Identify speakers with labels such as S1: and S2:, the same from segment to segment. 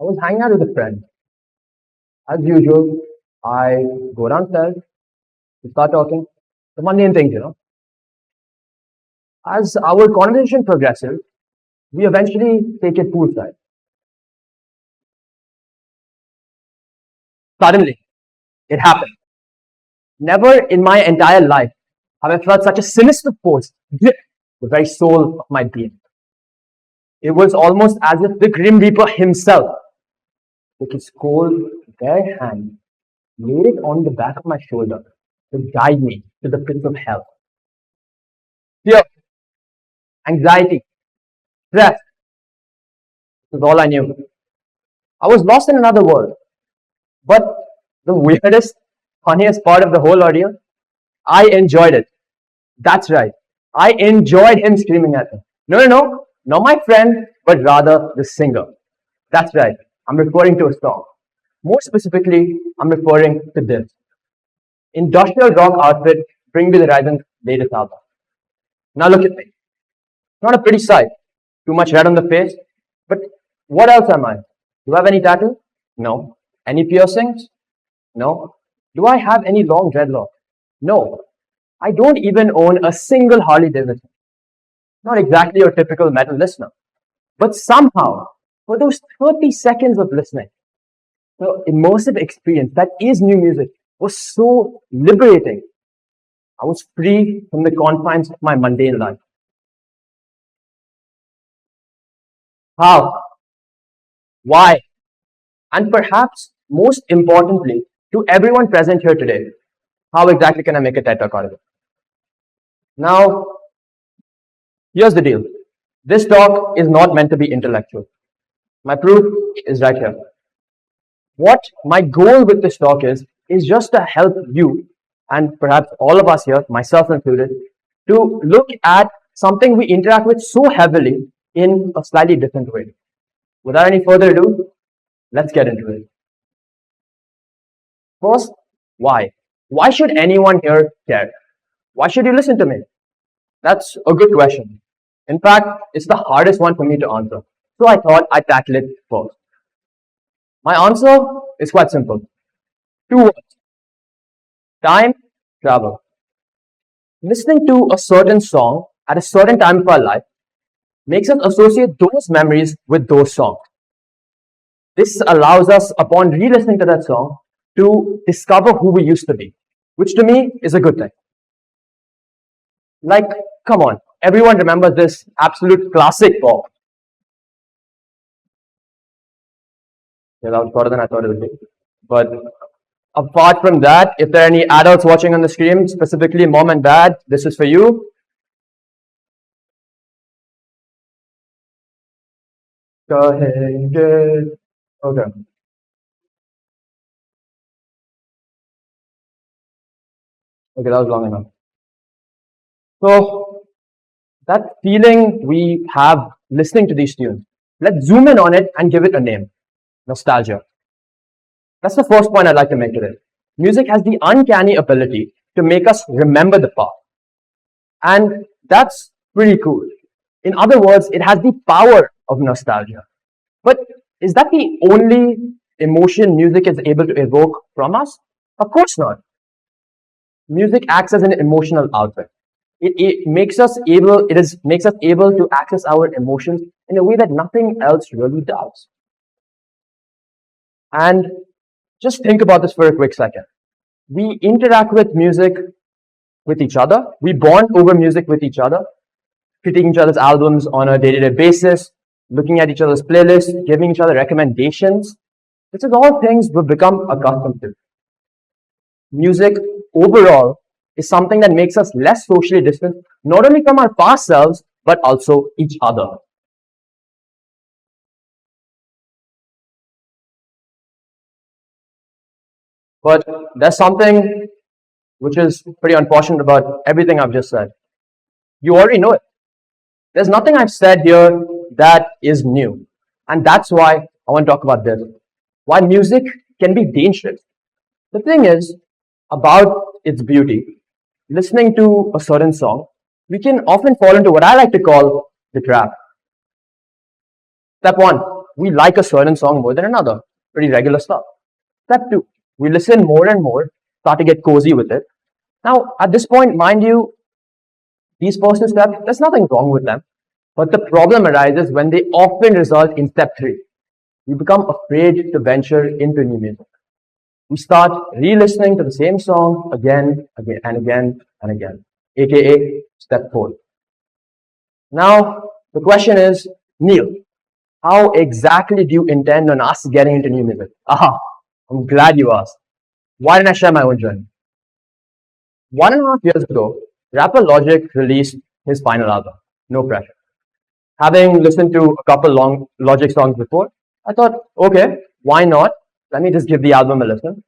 S1: I was hanging out with a friend. As usual, I go downstairs, we start talking. The mundane things. As our conversation progresses, we eventually take it poolside. Suddenly, it happened. Never in my entire life have I felt such a sinister force grip the very soul of my being. It was almost as if the Grim Reaper himself took his cold, bare hand, laid it on the back of my shoulder to guide me to the pits of hell. Fear, anxiety, stress was all I knew. I was lost in another world. But the weirdest, funniest part of the whole ordeal, I enjoyed it. That's right. I enjoyed him screaming at me. No, not my friend, but rather the singer. That's right. I'm referring to a song. More specifically, I'm referring to this. Industrial rock outfit, Bring Me the Horizon's latest album. Now look at me. Not a pretty sight. Too much red on the face. But what else am I? Do I have any tattoo? No. Any piercings? No. Do I have any long dreadlocks? No. I don't even own a single Harley Davidson. Not exactly your typical metal listener. But somehow, for those 30 seconds of listening, the immersive experience that is new music was so liberating. I was free from the confines of my mundane life. How? Why? And perhaps most importantly, to everyone present here today, how exactly can I make a TED Talk out of it? Now, here's the deal. This talk is not meant to be intellectual. My proof is right here. What my goal with this talk is just to help you, and perhaps all of us here, myself included, to look at something we interact with so heavily in a slightly different way. Without any further ado, let's get into it. First, why? Why should anyone here care? Why should you listen to me? That's a good question. In fact, it's the hardest one for me to answer. So I thought I'd tackle it first. My answer is quite simple. 2 words. Time travel. Listening to a certain song at a certain time of our life makes us associate those memories with those songs. This allows us, upon re-listening to that song, to discover who we used to be, which to me is a good thing. Like, come on, everyone remembers this absolute classic pop. Yeah, that was shorter than I thought it would be. But apart from that, if there are any adults watching on the screen, specifically mom and dad, this is for you. Go ahead, good. Okay. Okay, that was long enough. So, that feeling we have listening to these tunes, let's zoom in on it and give it a name. Nostalgia. That's the first point I'd like to make today. Music has the uncanny ability to make us remember the past. And that's pretty cool. In other words, it has the power of nostalgia. But is that the only emotion music is able to evoke from us? Of course not. Music acts as an emotional outlet. It makes us able to access our emotions in a way that nothing else really does. And just think about this for a quick second. We interact with music with each other. We bond over music with each other, critiquing each other's albums on a day-to-day basis, looking at each other's playlists, giving each other recommendations. This is all things we've become accustomed to. Music overall is something that makes us less socially distant, not only from our past selves, but also each other. But there's something which is pretty unfortunate about everything I've just said. You already know it. There's nothing I've said here that is new. And that's why I want to talk about this. Why music can be dangerous. The thing is, about its beauty, listening to a certain song, we can often fall into what I like to call the trap. Step one, we like a certain song more than another. Pretty regular stuff. Step 2, we listen more and more, start to get cozy with it. Now, at this point, mind you, these first 2 steps, there's nothing wrong with them. But the problem arises when they often result in step 3. We become afraid to venture into new music. We start re-listening to the same song again, and again, aka step 4. Now, the question is, Neel, how exactly do you intend on us getting into new music? Aha, I'm glad you asked. Why didn't I share my own journey? 1.5 years ago, rapper Logic released his final album, No Pressure. Having listened to a couple long Logic songs before, I thought, okay, why not? Let me just give the album a listen.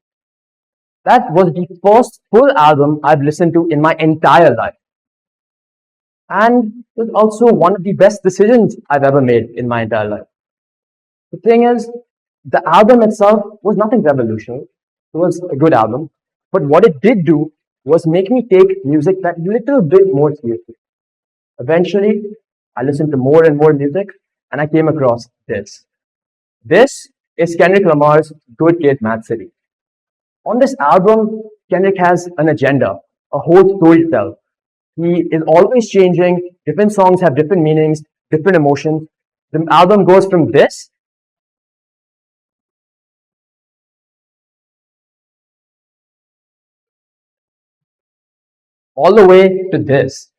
S1: That was the first full album I've listened to in my entire life. And it was also one of the best decisions I've ever made in my entire life. The thing is, the album itself was nothing revolutionary. It was a good album. But what it did do was make me take music that little bit more seriously. Eventually, I listened to more and more music and I came across this. This is Kendrick Lamar's Good Kid, Mad City. On this album, Kendrick has an agenda, a whole story to tell. He is always changing. Different songs have different meanings, different emotions. The album goes from this all the way to this.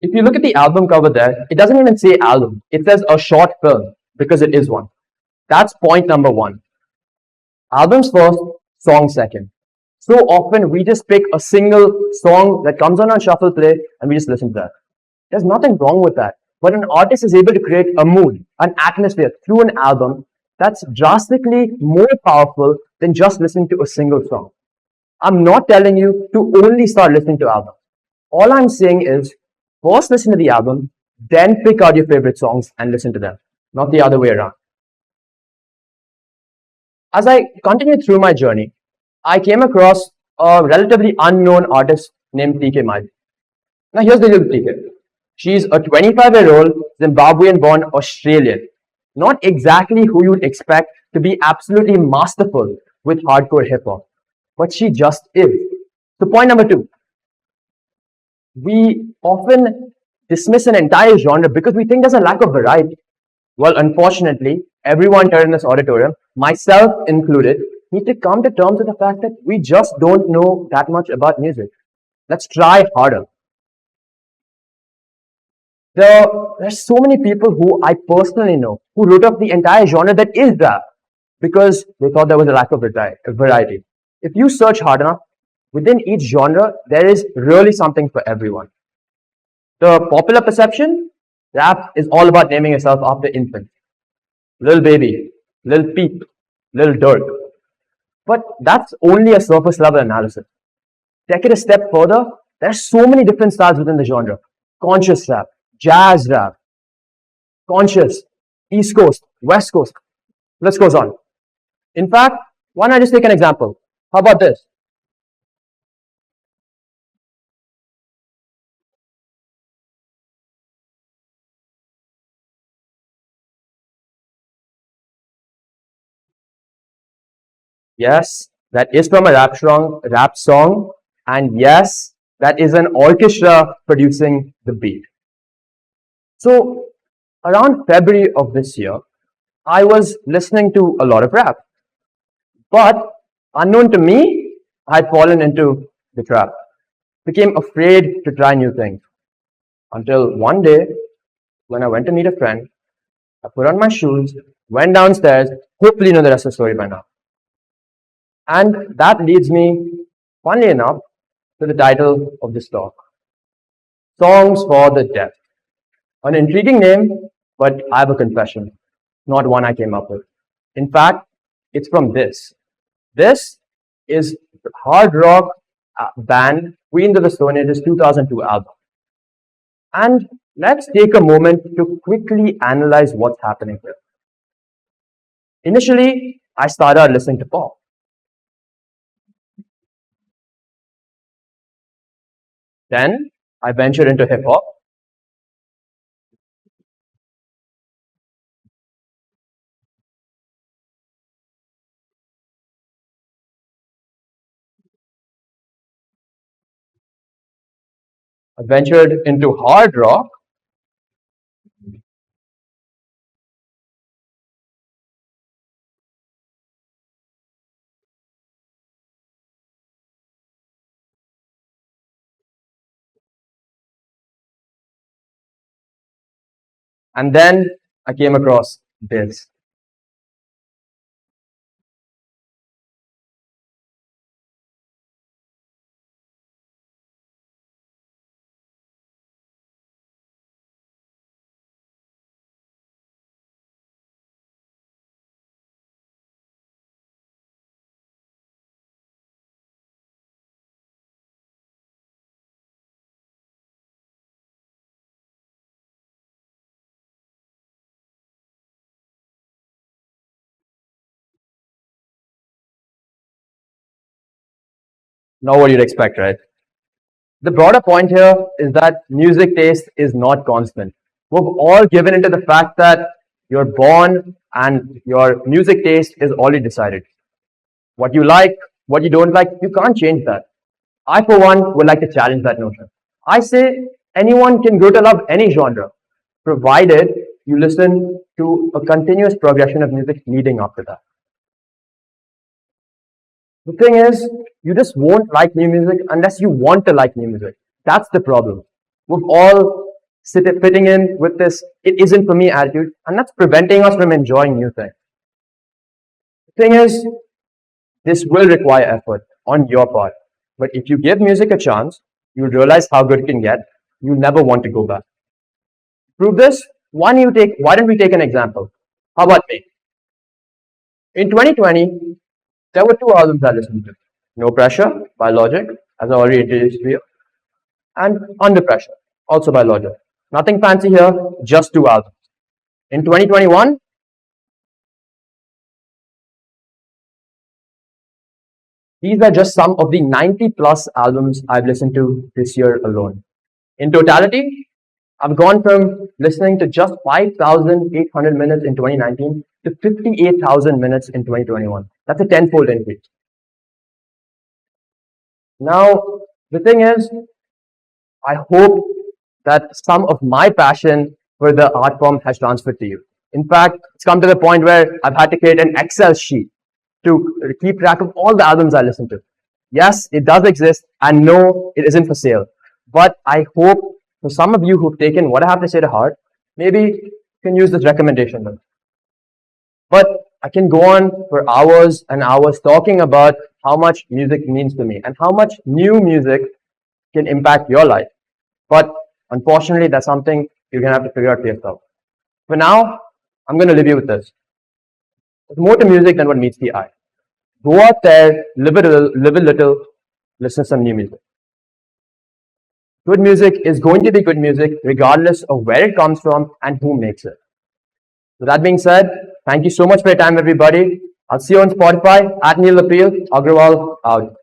S1: If you look at the album cover there, it doesn't even say album. It says a short film because it is one. That's point number 1. Albums first, song second. So often we just pick a single song that comes on shuffle play and we just listen to that. There's nothing wrong with that. But an artist is able to create a mood, an atmosphere through an album that's drastically more powerful than just listening to a single song. I'm not telling you to only start listening to albums. All I'm saying is first listen to the album, then pick out your favorite songs and listen to them, not the other way around. As I continued through my journey, I came across a relatively unknown artist named TK Mai. Now, here's the little TK. She's a 25-year-old Zimbabwean born Australian. Not exactly who you'd expect to be absolutely masterful with hardcore hip hop, but she just is. So, point number 2, we often dismiss an entire genre because we think there's a lack of variety. Well, unfortunately, everyone here in this auditorium, myself included, need to come to terms with the fact that we just don't know that much about music. Let's try harder. There's so many people who I personally know who wrote up the entire genre that is rap because they thought there was a lack of variety. If you search hard enough, within each genre, there is really something for everyone. The popular perception, rap is all about naming yourself after infants. Lil Baby, Lil Peep, Lil Durk. But that's only a surface level analysis. Take it a step further, there are so many different styles within the genre. Conscious rap, jazz rap, conscious, East Coast, West Coast. List goes on. In fact, why not just take an example? How about this? Yes, that is from a rap song, and yes, that is an orchestra producing the beat. So around February of this year, I was listening to a lot of rap, but unknown to me, I'd fallen into the trap. Became afraid to try new things until one day when I went to meet a friend, I put on my shoes, went downstairs. Hopefully, you know the rest of the story by now. And that leads me, funnily enough, to the title of this talk, Songs for the Deaf. An intriguing name, but I have a confession, not one I came up with. In fact, it's from this. This is hard rock band Queen of the Stone Age's 2002 album. And let's take a moment to quickly analyze what's happening here. Initially, I started listening to pop. Then I ventured into hip hop. I ventured into hard rock. And then I came across this. Now, what you'd expect, right? The broader point here is that music taste is not constant. We've all given into the fact that you're born and your music taste is already decided. What you like, what you don't like, you can't change that. I, for one, would like to challenge that notion. I say anyone can grow to love any genre, provided you listen to a continuous progression of music leading up to that. The thing is, you just won't like new music unless you want to like new music. That's the problem. We've all fitting in with this "it isn't for me" attitude, and that's preventing us from enjoying new things. The thing is, this will require effort on your part. But if you give music a chance, you'll realize how good it can get. You'll never want to go back. Prove this? Why don't we take an example? How about me? In 2020, there were two albums I listened to. No Pressure by Logic, as I already introduced to you, and Under Pressure, also by Logic. Nothing fancy here, just two albums. In 2021, these are just some of the 90 plus albums I've listened to this year alone. In totality, I've gone from listening to just 5,800 minutes in 2019 to 58,000 minutes in 2021. That's a tenfold increase. Now, the thing is, I hope that some of my passion for the art form has transferred to you. In fact, it's come to the point where I've had to create an Excel sheet to keep track of all the albums I listen to. Yes, it does exist, and no, it isn't for sale. But I hope for some of you who've taken what I have to say to heart, maybe you can use this recommendation then. But I can go on for hours and hours talking about how much music means to me and how much new music can impact your life. But unfortunately, that's something you're going to have to figure out for yourself. For now, I'm going to leave you with this. There's more to music than what meets the eye. Go out there, live a little, listen to some new music. Good music is going to be good music regardless of where it comes from and who makes it. With that being said, thank you so much for your time, everybody. I'll see you on Spotify at Neel Agrawal out.